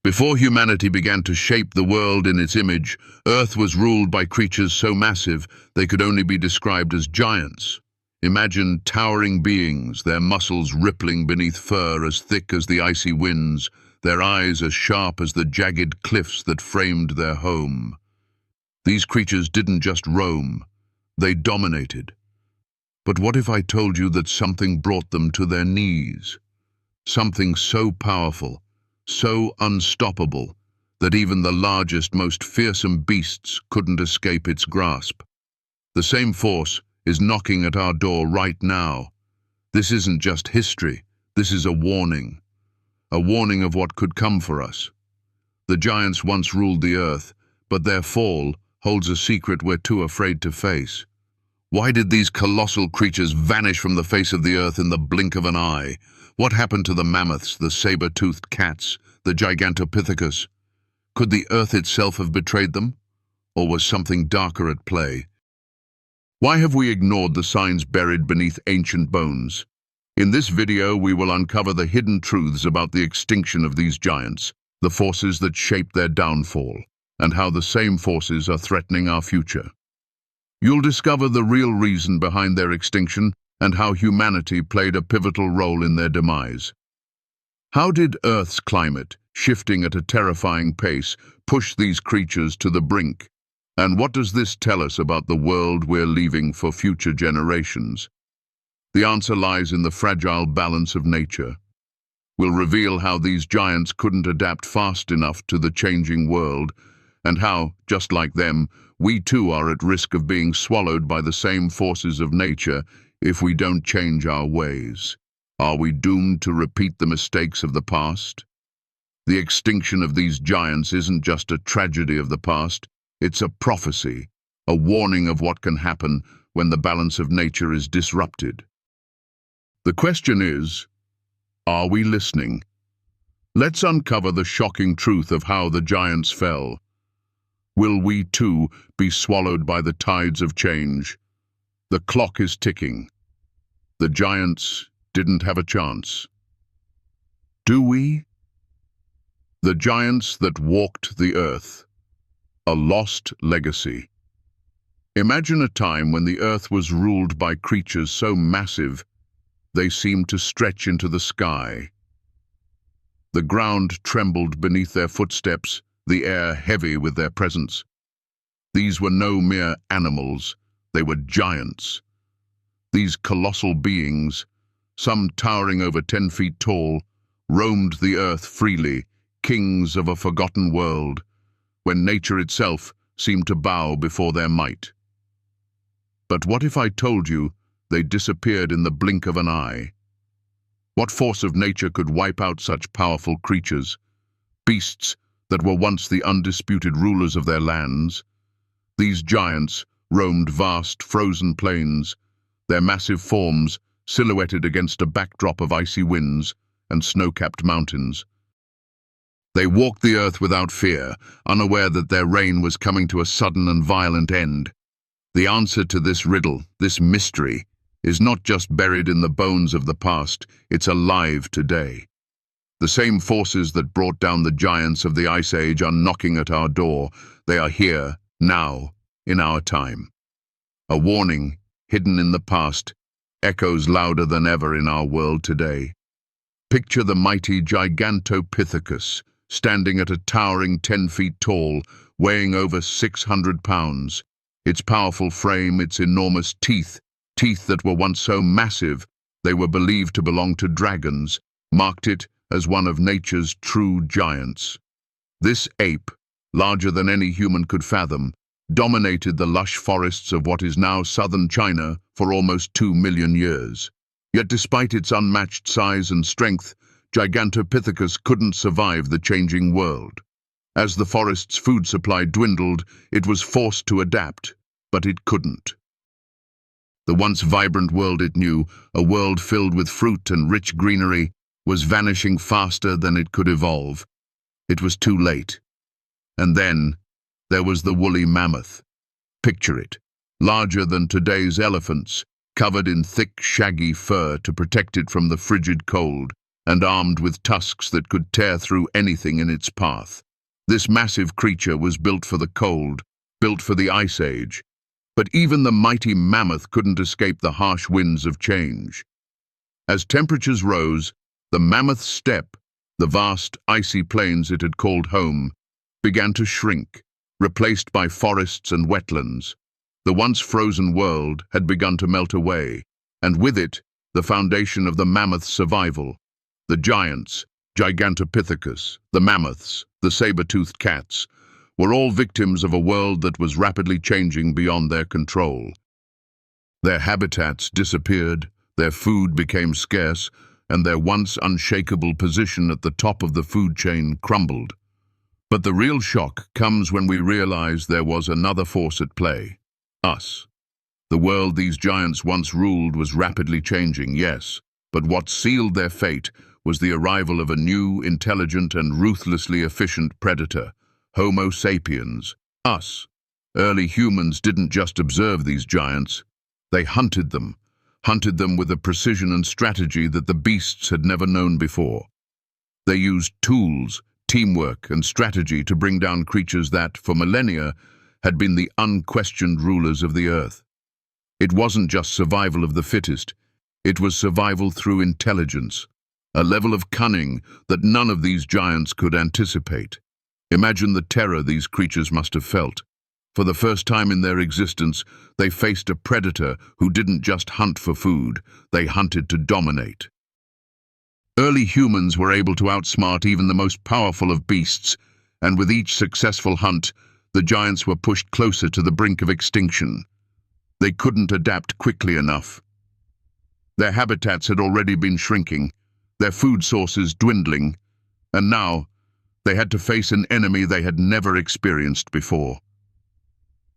Before humanity began to shape the world in its image, Earth was ruled by creatures so massive they could only be described as giants. Imagine towering beings, their muscles rippling beneath fur as thick as the icy winds, their eyes as sharp as the jagged cliffs that framed their home. These creatures didn't just roam, they dominated. But what if I told you that something brought them to their knees? Something so powerful, so unstoppable, that even the largest, most fearsome beasts couldn't escape its grasp. The same force is knocking at our door right now. This isn't just history, this is a warning of what could come for us. The giants once ruled the earth, but their fall holds a secret we're too afraid to face. Why did these colossal creatures vanish from the face of the earth in the blink of an eye? What happened to the mammoths, the saber-toothed cats, the Gigantopithecus? Could the earth itself have betrayed them? Or was something darker at play? Why have we ignored the signs buried beneath ancient bones? In this video, we will uncover the hidden truths about the extinction of these giants, the forces that shaped their downfall, and how the same forces are threatening our future. You'll discover the real reason behind their extinction and how humanity played a pivotal role in their demise. How did Earth's climate, shifting at a terrifying pace, push these creatures to the brink? And what does this tell us about the world we're leaving for future generations? The answer lies in the fragile balance of nature. We'll reveal how these giants couldn't adapt fast enough to the changing world, and how, just like them, we too are at risk of being swallowed by the same forces of nature if we don't change our ways. Are we doomed to repeat the mistakes of the past? The extinction of these giants isn't just a tragedy of the past, it's a prophecy, a warning of what can happen when the balance of nature is disrupted. The question is, are we listening? Let's uncover the shocking truth of how the giants fell. Will we too be swallowed by the tides of change? The clock is ticking. The giants didn't have a chance. Do we? The giants that walked the earth. A lost legacy. Imagine a time when the earth was ruled by creatures so massive they seemed to stretch into the sky. The ground trembled beneath their footsteps, the air heavy with their presence. These were no mere animals, they were giants. These colossal beings, some towering over 10 feet tall, roamed the earth freely, kings of a forgotten world, when nature itself seemed to bow before their might. But what if I told you they disappeared in the blink of an eye? What force of nature could wipe out such powerful creatures, beasts that were once the undisputed rulers of their lands? These giants roamed vast frozen plains, their massive forms silhouetted against a backdrop of icy winds and snow-capped mountains. They walked the earth without fear, unaware that their reign was coming to a sudden and violent end. The answer to this riddle, this mystery, is not just buried in the bones of the past, it's alive today. The same forces that brought down the giants of the Ice Age are knocking at our door. They are here, now, in our time. A warning, hidden in the past, echoes louder than ever in our world today. Picture the mighty Gigantopithecus, standing at a towering 10 feet tall, weighing over 600 pounds. Its powerful frame, its enormous teeth that were once so massive they were believed to belong to dragons, marked it as one of nature's true giants. This ape, larger than any human could fathom, dominated the lush forests of what is now southern China for almost 2 million years. Yet despite its unmatched size and strength, Gigantopithecus couldn't survive the changing world. As the forest's food supply dwindled, it was forced to adapt, but it couldn't. The once vibrant world it knew, a world filled with fruit and rich greenery, was vanishing faster than it could evolve. It was too late. And then, there was the woolly mammoth. Picture it, larger than today's elephants, covered in thick, shaggy fur to protect it from the frigid cold. and armed with tusks that could tear through anything in its path. This massive creature was built for the cold, built for the Ice Age. But even the mighty mammoth couldn't escape the harsh winds of change. As temperatures rose, the mammoth's steppe, the vast icy plains it had called home, began to shrink, replaced by forests and wetlands. The once frozen world had begun to melt away, and with it, the foundation of the mammoth's survival. The giants, Gigantopithecus, the mammoths, the saber-toothed cats, were all victims of a world that was rapidly changing beyond their control. Their habitats disappeared, their food became scarce, and their once unshakable position at the top of the food chain crumbled. But the real shock comes when we realize there was another force at play: us. The world these giants once ruled was rapidly changing, yes, but what sealed their fate was the arrival of a new, intelligent, and ruthlessly efficient predator: Homo sapiens, us. Early humans didn't just observe these giants, they hunted them with a precision and strategy that the beasts had never known before. They used tools, teamwork, and strategy to bring down creatures that, for millennia, had been the unquestioned rulers of the earth. It wasn't just survival of the fittest, it was survival through intelligence, a level of cunning that none of these giants could anticipate. Imagine the terror these creatures must have felt. For the first time in their existence, they faced a predator who didn't just hunt for food, they hunted to dominate. Early humans were able to outsmart even the most powerful of beasts, and with each successful hunt, the giants were pushed closer to the brink of extinction. They couldn't adapt quickly enough. Their habitats had already been shrinking, their food sources dwindling, and now they had to face an enemy they had never experienced before.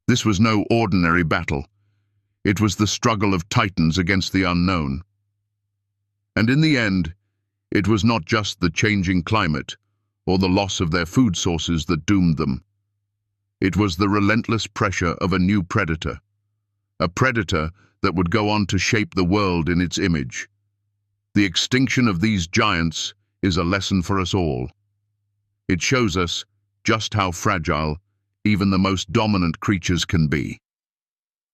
This was no ordinary battle. It was the struggle of titans against the unknown. And in the end, it was not just the changing climate or the loss of their food sources that doomed them. It was the relentless pressure of a new predator, a predator that would go on to shape the world in its image. The extinction of these giants is a lesson for us all. It shows us just how fragile even the most dominant creatures can be.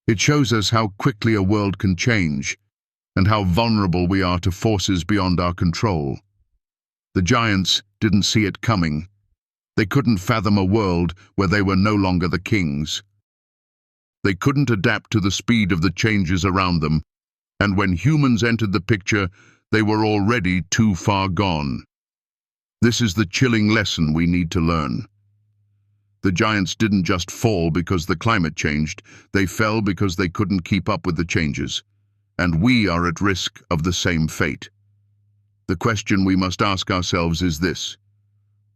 It shows us how quickly a world can change and how vulnerable we are to forces beyond our control. The giants didn't see it coming. They couldn't fathom a world where they were no longer the kings. They couldn't adapt to the speed of the changes around them, and when humans entered the picture, they were already too far gone. This is the chilling lesson we need to learn. The giants didn't just fall because the climate changed, they fell because they couldn't keep up with the changes. And we are at risk of the same fate. The question we must ask ourselves is this: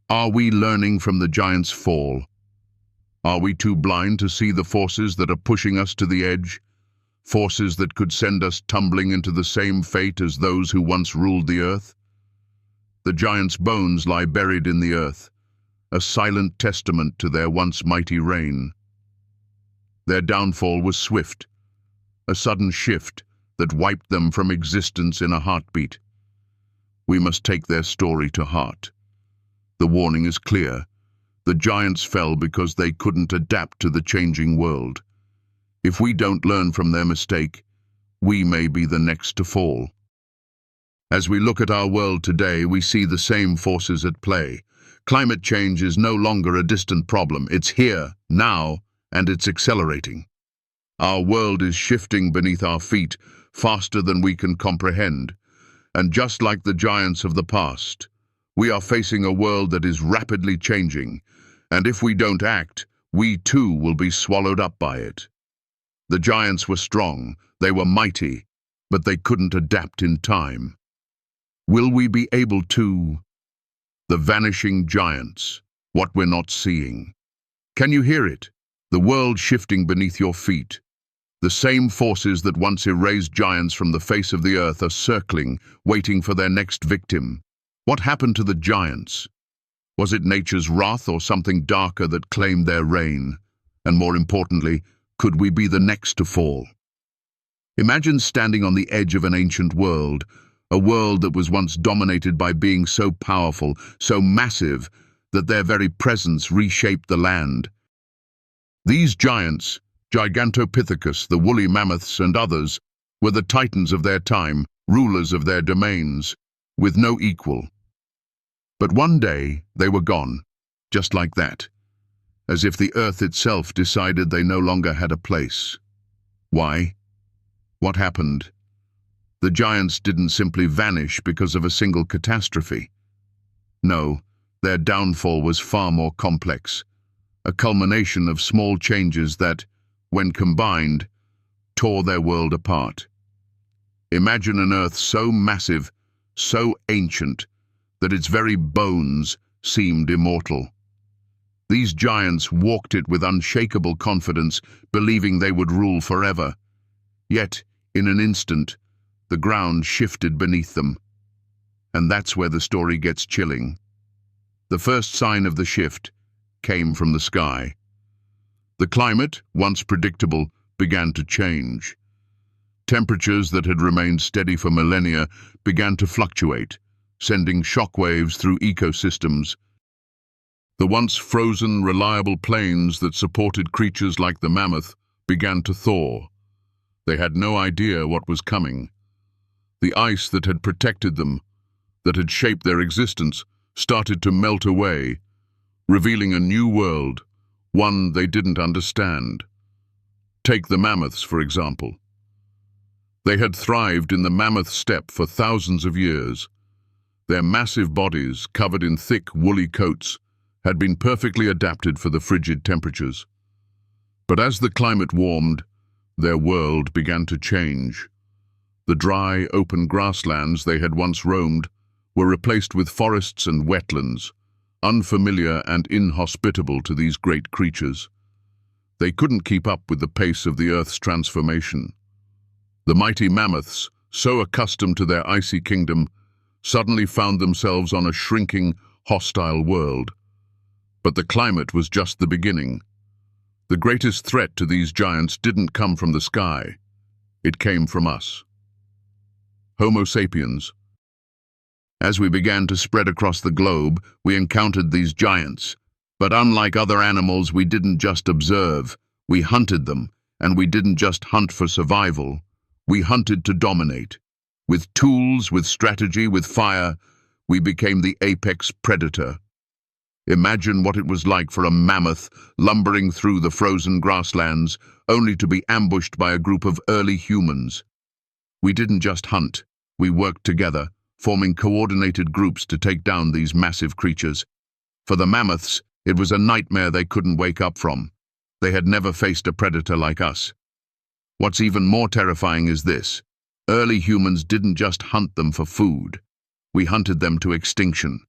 are we learning from the giants' fall? Are we too blind to see the forces that are pushing us to the edge? Forces that could send us tumbling into the same fate as those who once ruled the earth? The giants' bones lie buried in the earth, a silent testament to their once mighty reign. Their downfall was swift, a sudden shift that wiped them from existence in a heartbeat. We must take their story to heart. The warning is clear. The giants fell because they couldn't adapt to the changing world. If we don't learn from their mistake, we may be the next to fall. As we look at our world today, we see the same forces at play. Climate change is no longer a distant problem. It's here, now, and it's accelerating. Our world is shifting beneath our feet faster than we can comprehend. And just like the giants of the past, we are facing a world that is rapidly changing. And if we don't act, we too will be swallowed up by it. The giants were strong, they were mighty, but they couldn't adapt in time. Will we be able to? The vanishing giants, what we're not seeing. Can you hear it? The world shifting beneath your feet. The same forces that once erased giants from the face of the earth are circling, waiting for their next victim. What happened to the giants? Was it nature's wrath or something darker that claimed their reign? And more importantly, could we be the next to fall? Imagine standing on the edge of an ancient world, a world that was once dominated by beings so powerful, so massive, that their very presence reshaped the land. These giants, Gigantopithecus, the woolly mammoths and others, were the titans of their time, rulers of their domains, with no equal. But one day they were gone, just like that, as if the earth itself decided they no longer had a place. Why? What happened? The giants didn't simply vanish because of a single catastrophe. No, their downfall was far more complex, a culmination of small changes that, when combined, tore their world apart. Imagine an earth so massive, so ancient, that its very bones seemed immortal. These giants walked it with unshakable confidence, believing they would rule forever. Yet, in an instant, the ground shifted beneath them. And that's where the story gets chilling. The first sign of the shift came from the sky. The climate, once predictable, began to change. Temperatures that had remained steady for millennia began to fluctuate, sending shockwaves through ecosystems. The once frozen, reliable plains that supported creatures like the mammoth began to thaw. They had no idea what was coming. The ice that had protected them, that had shaped their existence, started to melt away, revealing a new world, one they didn't understand. Take the mammoths, for example. They had thrived in the mammoth steppe for thousands of years. Their massive bodies, covered in thick, woolly coats, had been perfectly adapted for the frigid temperatures. But as the climate warmed, their world began to change. The dry, open grasslands they had once roamed were replaced with forests and wetlands, unfamiliar and inhospitable to these great creatures. They couldn't keep up with the pace of the Earth's transformation. The mighty mammoths, so accustomed to their icy kingdom, suddenly found themselves on a shrinking, hostile world. But the climate was just the beginning. The greatest threat to these giants didn't come from the sky. It came from us. Homo sapiens. As we began to spread across the globe, we encountered these giants. But unlike other animals, we didn't just observe. We hunted them, and we didn't just hunt for survival. We hunted to dominate. With tools, with strategy, with fire, we became the apex predator. Imagine what it was like for a mammoth lumbering through the frozen grasslands, only to be ambushed by a group of early humans. We didn't just hunt, we worked together, forming coordinated groups to take down these massive creatures. For the mammoths, it was a nightmare they couldn't wake up from. They had never faced a predator like us. What's even more terrifying is this. Early humans didn't just hunt them for food. We hunted them to extinction.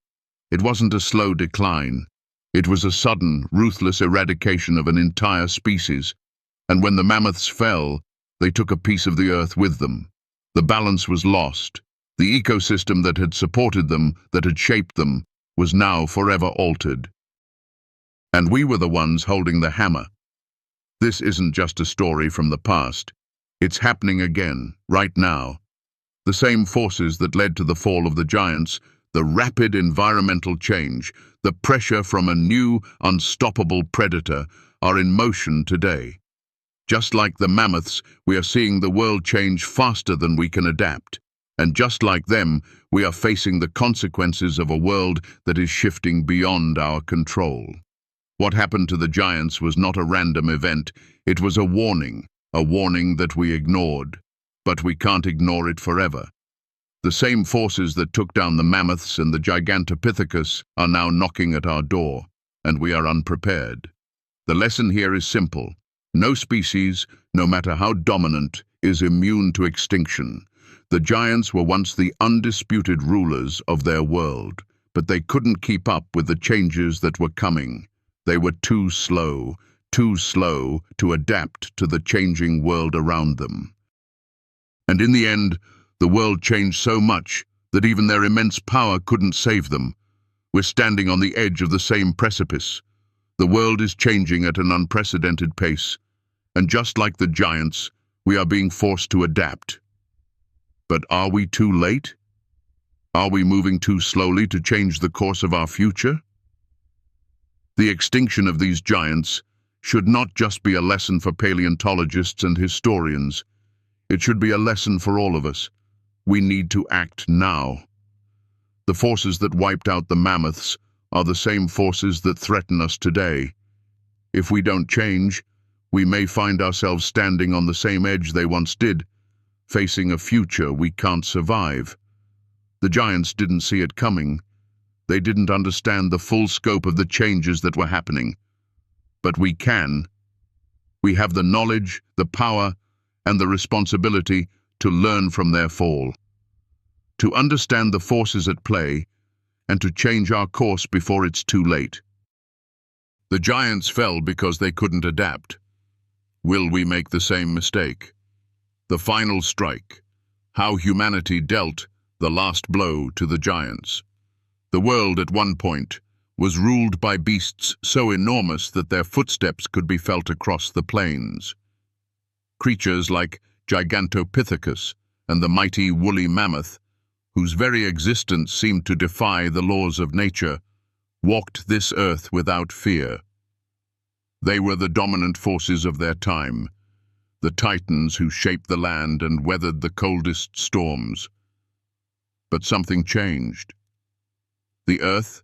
It wasn't a slow decline. It was a sudden, ruthless eradication of an entire species. And when the mammoths fell, they took a piece of the earth with them. The balance was lost. The ecosystem that had supported them, that had shaped them, was now forever altered. And we were the ones holding the hammer. This isn't just a story from the past. It's happening again, right now. The same forces that led to the fall of the giants, the rapid environmental change, the pressure from a new, unstoppable predator, are in motion today. Just like the mammoths, we are seeing the world change faster than we can adapt. And just like them, we are facing the consequences of a world that is shifting beyond our control. What happened to the giants was not a random event. It was a warning that we ignored. But we can't ignore it forever. The same forces that took down the mammoths and the Gigantopithecus are now knocking at our door, and we are unprepared. The lesson here is simple. No species, no matter how dominant, is immune to extinction. The giants were once the undisputed rulers of their world, but they couldn't keep up with the changes that were coming. They were too slow to adapt to the changing world around them. And in the end, the world changed so much that even their immense power couldn't save them. We're standing on the edge of the same precipice. The world is changing at an unprecedented pace, and just like the giants, we are being forced to adapt. But are we too late? Are we moving too slowly to change the course of our future? The extinction of these giants should not just be a lesson for paleontologists and historians. It should be a lesson for all of us. We need to act now. The forces that wiped out the mammoths are the same forces that threaten us today. If we don't change, we may find ourselves standing on the same edge they once did, facing a future we can't survive. The giants didn't see it coming. They didn't understand the full scope of the changes that were happening. But we can. We have the knowledge, the power, and the responsibility to learn from their fall, to understand the forces at play, and to change our course before it's too late. The giants fell because they couldn't adapt. Will we make the same mistake? The final strike. How humanity dealt the last blow to the giants. The world at one point was ruled by beasts so enormous that their footsteps could be felt across the plains. Creatures like Gigantopithecus and the mighty woolly mammoth, whose very existence seemed to defy the laws of nature, walked this earth without fear. They were the dominant forces of their time, the titans who shaped the land and weathered the coldest storms. But something changed. The earth,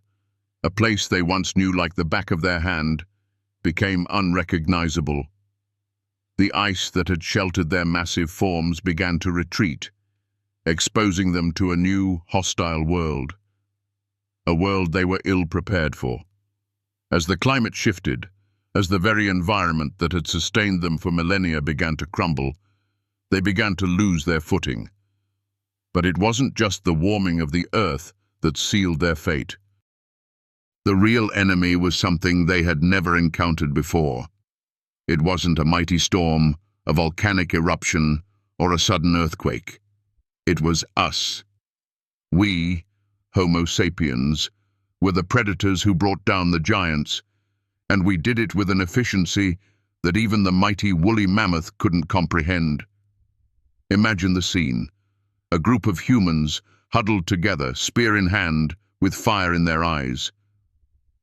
a place they once knew like the back of their hand, became unrecognizable. The ice that had sheltered their massive forms began to retreat, exposing them to a new, hostile world. A world they were ill-prepared for. As the climate shifted, as the very environment that had sustained them for millennia began to crumble, they began to lose their footing. But it wasn't just the warming of the earth that sealed their fate. The real enemy was something they had never encountered before. It wasn't a mighty storm, a volcanic eruption, or a sudden earthquake. It was us. We, Homo sapiens, were the predators who brought down the giants, and we did it with an efficiency that even the mighty woolly mammoth couldn't comprehend. Imagine the scene. A group of humans huddled together, spear in hand, with fire in their eyes.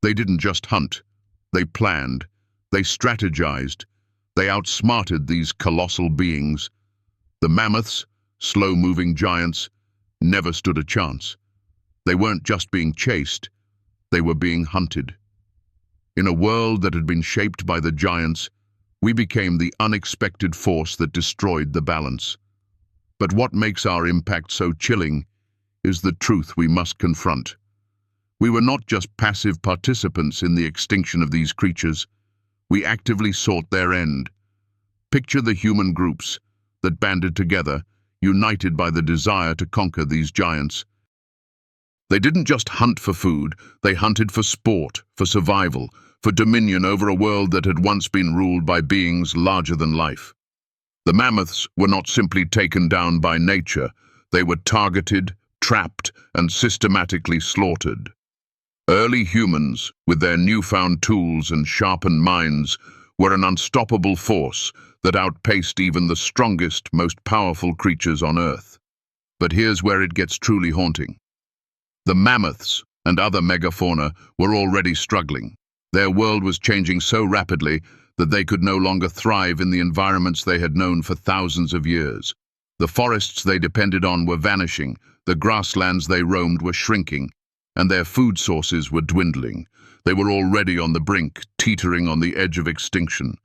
They didn't just hunt. They planned. They strategized. They outsmarted these colossal beings. The mammoths, slow-moving giants, never stood a chance. They weren't just being chased. They were being hunted. In a world that had been shaped by the giants, we became the unexpected force that destroyed the balance. But what makes our impact so chilling is the truth we must confront. We were not just passive participants in the extinction of these creatures. We actively sought their end. Picture the human groups that banded together, united by the desire to conquer these giants. They didn't just hunt for food, they hunted for sport, for survival, for dominion over a world that had once been ruled by beings larger than life. The mammoths were not simply taken down by nature, they were targeted, trapped, and systematically slaughtered. Early humans, with their newfound tools and sharpened minds, were an unstoppable force that outpaced even the strongest, most powerful creatures on Earth. But here's where it gets truly haunting. The mammoths and other megafauna were already struggling. Their world was changing so rapidly that they could no longer thrive in the environments they had known for thousands of years. The forests they depended on were vanishing, the grasslands they roamed were shrinking, and their food sources were dwindling. They were already on the brink, teetering on the edge of extinction.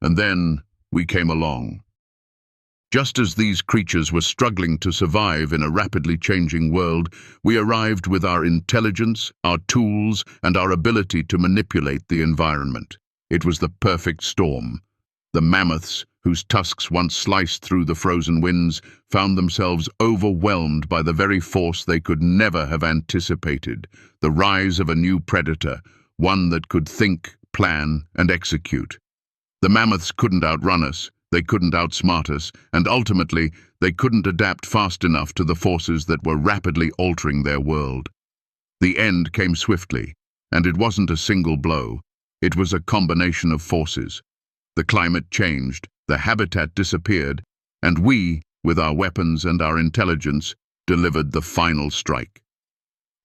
And then we came along. Just as these creatures were struggling to survive in a rapidly changing world, we arrived with our intelligence, our tools, and our ability to manipulate the environment. It was the perfect storm. The mammoths, whose tusks once sliced through the frozen winds, found themselves overwhelmed by the very force they could never have anticipated, the rise of a new predator, one that could think, plan, and execute. The mammoths couldn't outrun us, they couldn't outsmart us, and ultimately, they couldn't adapt fast enough to the forces that were rapidly altering their world. The end came swiftly, and it wasn't a single blow. It was a combination of forces. The climate changed, the habitat disappeared, and we, with our weapons and our intelligence, delivered the final strike.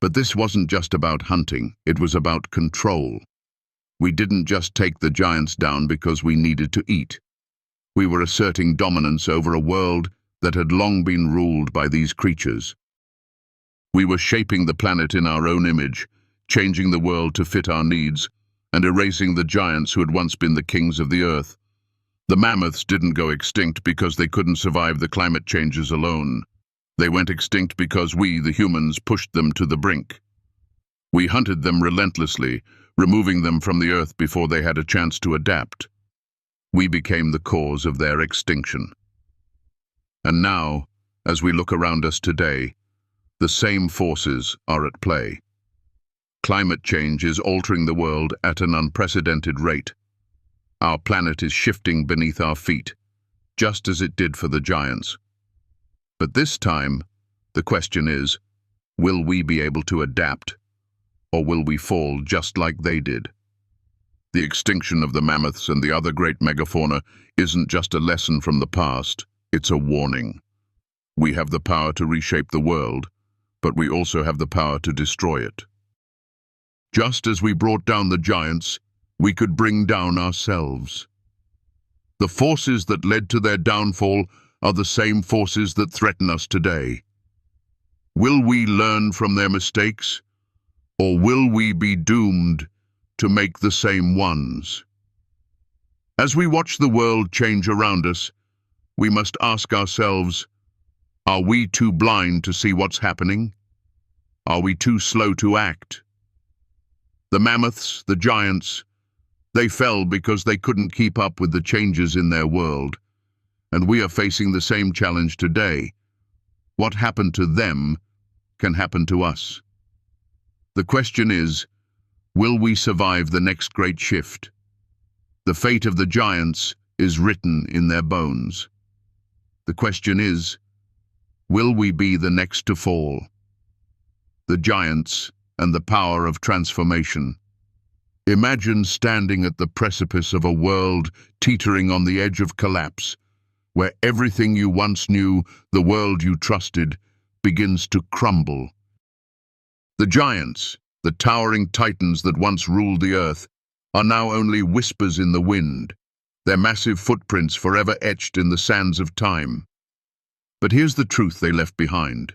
But this wasn't just about hunting, it was about control. We didn't just take the giants down because we needed to eat. We were asserting dominance over a world that had long been ruled by these creatures. We were shaping the planet in our own image, changing the world to fit our needs, and erasing the giants who had once been the kings of the earth. The mammoths didn't go extinct because they couldn't survive the climate changes alone. They went extinct because we, the humans, pushed them to the brink. We hunted them relentlessly, removing them from the earth before they had a chance to adapt. We became the cause of their extinction. And now, as we look around us today, the same forces are at play. Climate change is altering the world at an unprecedented rate. Our planet is shifting beneath our feet, just as it did for the giants. But this time, the question is, will we be able to adapt, or will we fall just like they did? The extinction of the mammoths and the other great megafauna isn't just a lesson from the past, it's a warning. We have the power to reshape the world, but we also have the power to destroy it. Just as we brought down the giants, we could bring down ourselves. The forces that led to their downfall are the same forces that threaten us today. Will we learn from their mistakes, or will we be doomed to make the same ones? As we watch the world change around us, we must ask ourselves, are we too blind to see what's happening? Are we too slow to act? The mammoths, the giants, they fell because they couldn't keep up with the changes in their world. And we are facing the same challenge today. What happened to them can happen to us. The question is, will we survive the next great shift? The fate of the giants is written in their bones. The question is, will we be the next to fall? The giants and the power of transformation. Imagine standing at the precipice of a world teetering on the edge of collapse, where everything you once knew, the world you trusted, begins to crumble. The giants, the towering titans that once ruled the earth, are now only whispers in the wind, their massive footprints forever etched in the sands of time. But here's the truth they left behind.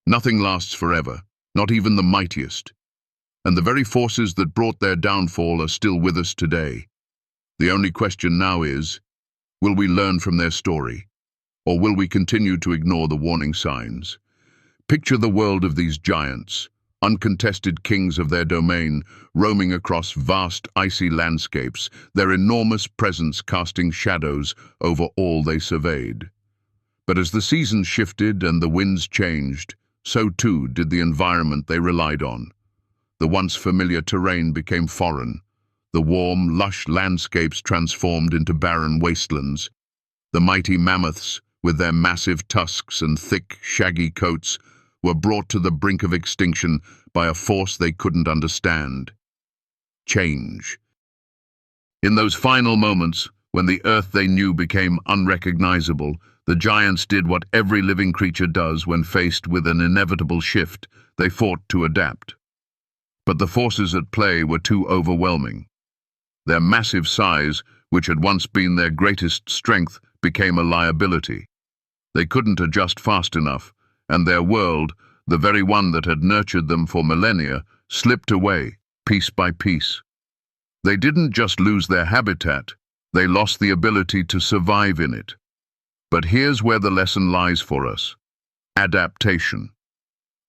Nothing lasts forever, not even the mightiest. And the very forces that brought their downfall are still with us today. The only question now is, will we learn from their story, or will we continue to ignore the warning signs? Picture the world of these giants, uncontested kings of their domain, roaming across vast icy landscapes, their enormous presence casting shadows over all they surveyed. But as the seasons shifted and the winds changed, so too did the environment they relied on. The once familiar terrain became foreign. The warm, lush landscapes transformed into barren wastelands. The mighty mammoths, with their massive tusks and thick, shaggy coats, were brought to the brink of extinction by a force they couldn't understand. Change. In those final moments, when the earth they knew became unrecognizable, the giants did what every living creature does when faced with an inevitable shift. They fought to adapt. But the forces at play were too overwhelming. Their massive size, which had once been their greatest strength, became a liability. They couldn't adjust fast enough, and their world, the very one that had nurtured them for millennia, slipped away, piece by piece. They didn't just lose their habitat, they lost the ability to survive in it. But here's where the lesson lies for us: adaptation.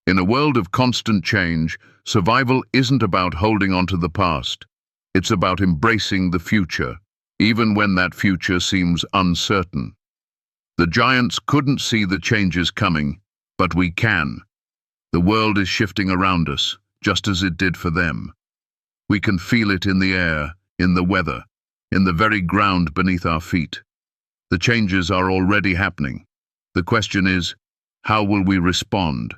In a world of constant change, survival isn't about holding on to the past. It's about embracing the future, even when that future seems uncertain. The giants couldn't see the changes coming, but we can. The world is shifting around us, just as it did for them. We can feel it in the air, in the weather, in the very ground beneath our feet. The changes are already happening. The question is, how will we respond?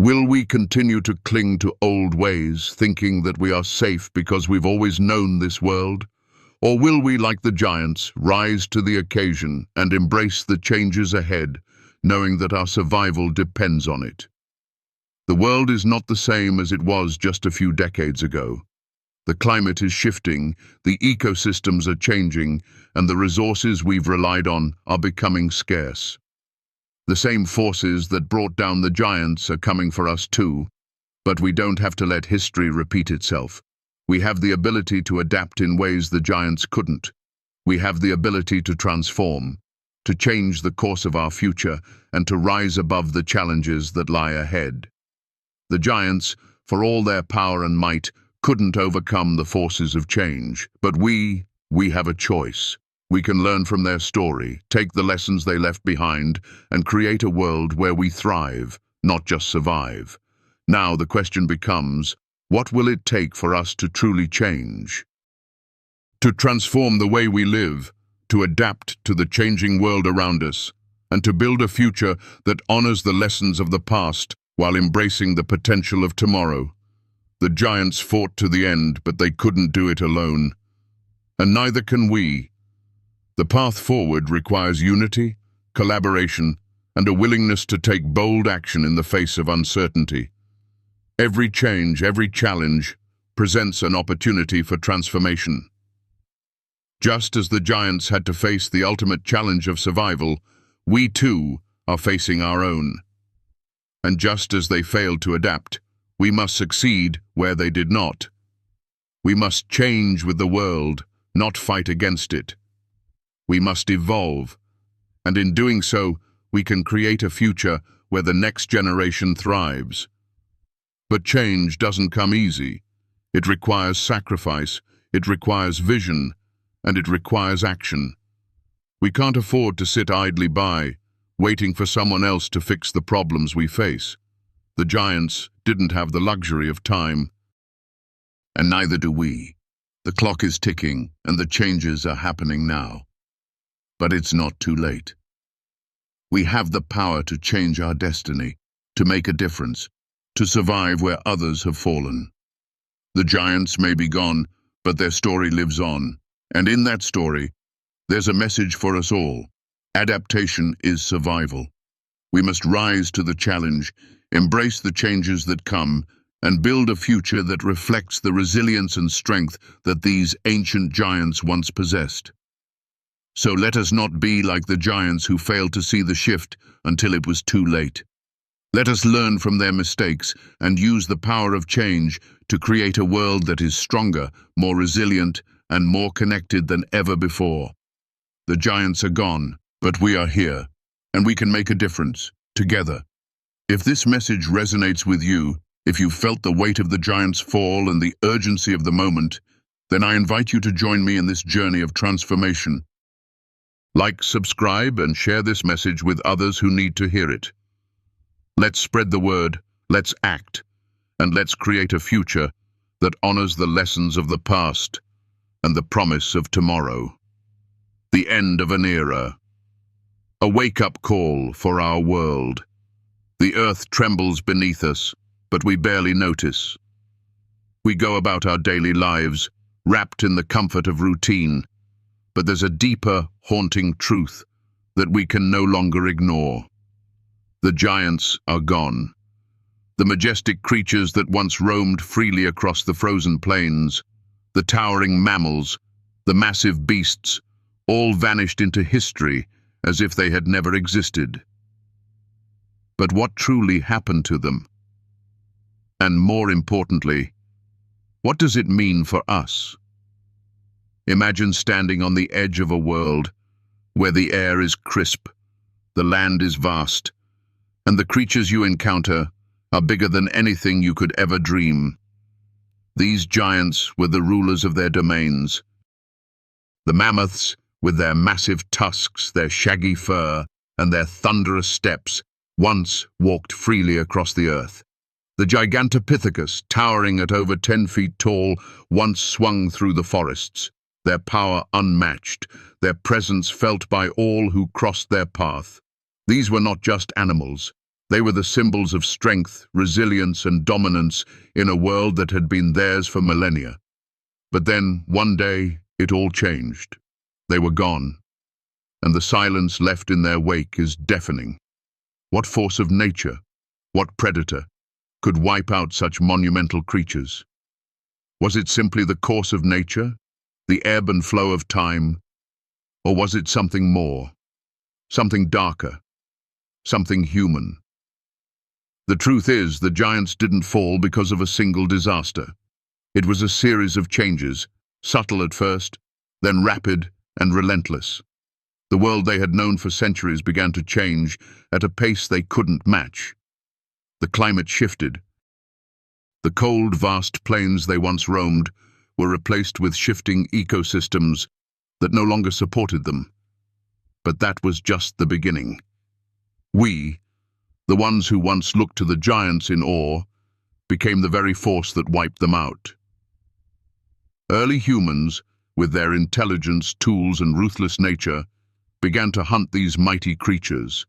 Will we continue to cling to old ways, thinking that we are safe because we've always known this world? Or will we, like the giants, rise to the occasion and embrace the changes ahead, knowing that our survival depends on it? The world is not the same as it was just a few decades ago. The climate is shifting, the ecosystems are changing, and the resources we've relied on are becoming scarce. The same forces that brought down the giants are coming for us too, but we don't have to let history repeat itself. We have the ability to adapt in ways the giants couldn't. We have the ability to transform, to change the course of our future, and to rise above the challenges that lie ahead. The giants, for all their power and might, couldn't overcome the forces of change. But we have a choice. We can learn from their story, take the lessons they left behind, and create a world where we thrive, not just survive. Now the question becomes, what will it take for us to truly change? To transform the way we live, to adapt to the changing world around us, and to build a future that honors the lessons of the past while embracing the potential of tomorrow. The giants fought to the end, but they couldn't do it alone. And neither can we. The path forward requires unity, collaboration, and a willingness to take bold action in the face of uncertainty. Every change, every challenge, presents an opportunity for transformation. Just as the giants had to face the ultimate challenge of survival, we too are facing our own. And just as they failed to adapt, we must succeed where they did not. We must change with the world, not fight against it. We must evolve, and in doing so, we can create a future where the next generation thrives. But change doesn't come easy. It requires sacrifice, it requires vision, and it requires action. We can't afford to sit idly by, waiting for someone else to fix the problems we face. The giants didn't have the luxury of time, and neither do we. The clock is ticking, and the changes are happening now. But it's not too late. We have the power to change our destiny, to make a difference, to survive where others have fallen. The giants may be gone, but their story lives on. And in that story, there's a message for us all. Adaptation is survival. We must rise to the challenge, embrace the changes that come, and build a future that reflects the resilience and strength that these ancient giants once possessed. So let us not be like the giants who failed to see the shift until it was too late. Let us learn from their mistakes and use the power of change to create a world that is stronger, more resilient, and more connected than ever before. The giants are gone, but we are here, and we can make a difference, together. If this message resonates with you, if you felt the weight of the giants' fall and the urgency of the moment, then I invite you to join me in this journey of transformation. Like, subscribe, and share this message with others who need to hear it. Let's spread the word, let's act, and let's create a future that honors the lessons of the past and the promise of tomorrow. The end of an era. A wake-up call for our world. The earth trembles beneath us, but we barely notice. We go about our daily lives, wrapped in the comfort of routine, but there's a deeper, haunting truth that we can no longer ignore. The giants are gone. The majestic creatures that once roamed freely across the frozen plains, the towering mammals, the massive beasts, all vanished into history as if they had never existed. But what truly happened to them? And more importantly, what does it mean for us? Imagine standing on the edge of a world where the air is crisp, the land is vast, and the creatures you encounter are bigger than anything you could ever dream. These giants were the rulers of their domains. The mammoths, with their massive tusks, their shaggy fur, and their thunderous steps, once walked freely across the earth. The Gigantopithecus, towering at over 10 feet tall, once swung through the forests, their power unmatched, their presence felt by all who crossed their path. These were not just animals. They were the symbols of strength, resilience, and dominance in a world that had been theirs for millennia. But then, one day, it all changed. They were gone, and the silence left in their wake is deafening. What force of nature, what predator, could wipe out such monumental creatures? Was it simply the course of nature, the ebb and flow of time, or was it something more, something darker, something human? The truth is, the giants didn't fall because of a single disaster. It was a series of changes, subtle at first, then rapid and relentless. The world they had known for centuries began to change at a pace they couldn't match. The climate shifted. The cold, vast plains they once roamed were replaced with shifting ecosystems that no longer supported them. But that was just the beginning. We, the ones who once looked to the giants in awe, became the very force that wiped them out. Early humans, with their intelligence, tools, and ruthless nature, began to hunt these mighty creatures,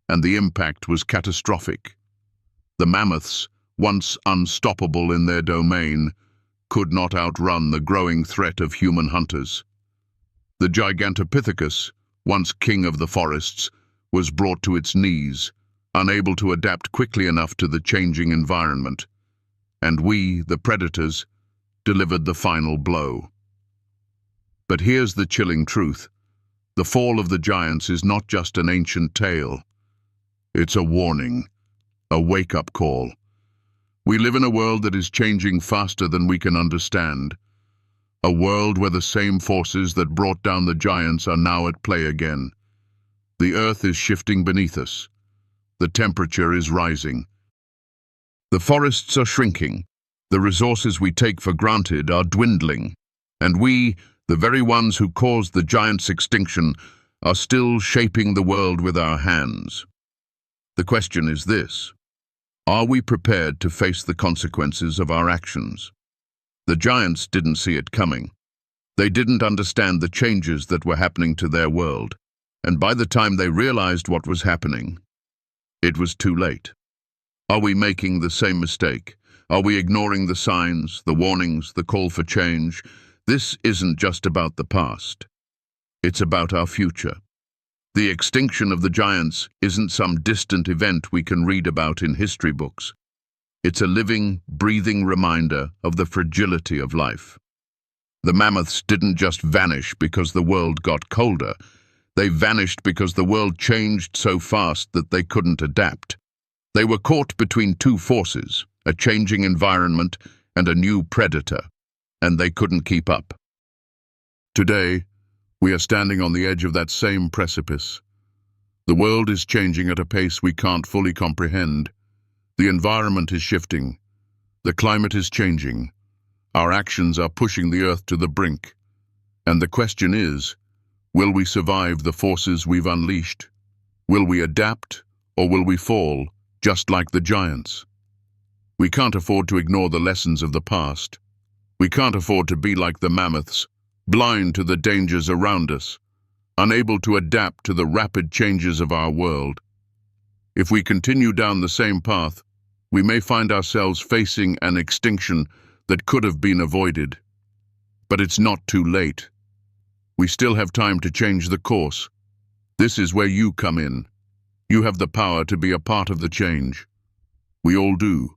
and the impact was catastrophic. The mammoths, once unstoppable in their domain, could not outrun the growing threat of human hunters. The Gigantopithecus, once king of the forests, was brought to its knees, unable to adapt quickly enough to the changing environment. And we, the predators, delivered the final blow. But here's the chilling truth. The fall of the giants is not just an ancient tale. It's a warning, a wake-up call. We live in a world that is changing faster than we can understand. A world where the same forces that brought down the giants are now at play again. The earth is shifting beneath us. The temperature is rising. The forests are shrinking. The resources we take for granted are dwindling. And we, the very ones who caused the giants' extinction, are still shaping the world with our hands. The question is this: are we prepared to face the consequences of our actions? The giants didn't see it coming. They didn't understand the changes that were happening to their world, and by the time they realized what was happening, it was too late. Are we making the same mistake? Are we ignoring the signs, the warnings, the call for change? This isn't just about the past. It's about our future. The extinction of the giants isn't some distant event we can read about in history books. It's a living, breathing reminder of the fragility of life. The mammoths didn't just vanish because the world got colder. They vanished because the world changed so fast that they couldn't adapt. They were caught between two forces, a changing environment and a new predator, and they couldn't keep up. Today, we are standing on the edge of that same precipice. The world is changing at a pace we can't fully comprehend. The environment is shifting. The climate is changing. Our actions are pushing the earth to the brink. And the question is, will we survive the forces we've unleashed? Will we adapt, or will we fall, just like the giants? We can't afford to ignore the lessons of the past. We can't afford to be like the mammoths, blind to the dangers around us, unable to adapt to the rapid changes of our world. If we continue down the same path, we may find ourselves facing an extinction that could have been avoided. But it's not too late. We still have time to change the course. This is where you come in. You have the power to be a part of the change. We all do.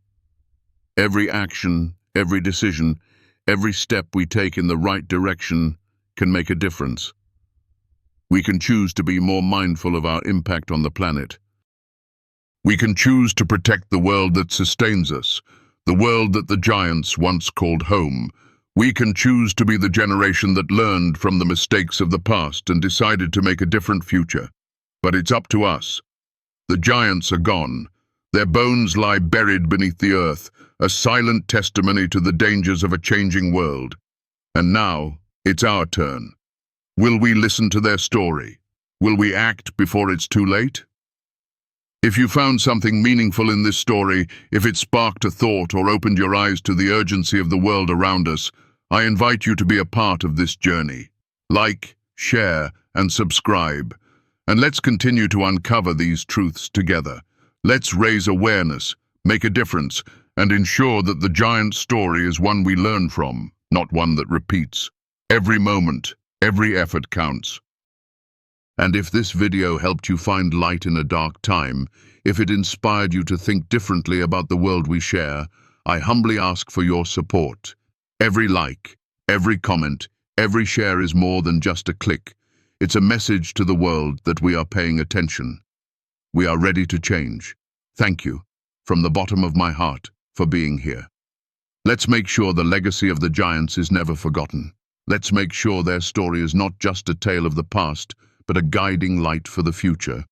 Every action, every decision, every step we take in the right direction can make a difference. We can choose to be more mindful of our impact on the planet. We can choose to protect the world that sustains us, the world that the giants once called home. We can choose to be the generation that learned from the mistakes of the past and decided to make a different future. But it's up to us. The giants are gone. Their bones lie buried beneath the earth, a silent testimony to the dangers of a changing world. And now, it's our turn. Will we listen to their story? Will we act before it's too late? If you found something meaningful in this story, if it sparked a thought or opened your eyes to the urgency of the world around us, I invite you to be a part of this journey. Like, share, and subscribe. And let's continue to uncover these truths together. Let's raise awareness, make a difference, and ensure that the giant story is one we learn from, not one that repeats. Every moment, every effort counts. And if this video helped you find light in a dark time, if it inspired you to think differently about the world we share, I humbly ask for your support. Every like, every comment, every share is more than just a click. It's a message to the world that we are paying attention. We are ready to change. Thank you, from the bottom of my heart, for being here. Let's make sure the legacy of the giants is never forgotten. Let's make sure their story is not just a tale of the past, but a guiding light for the future.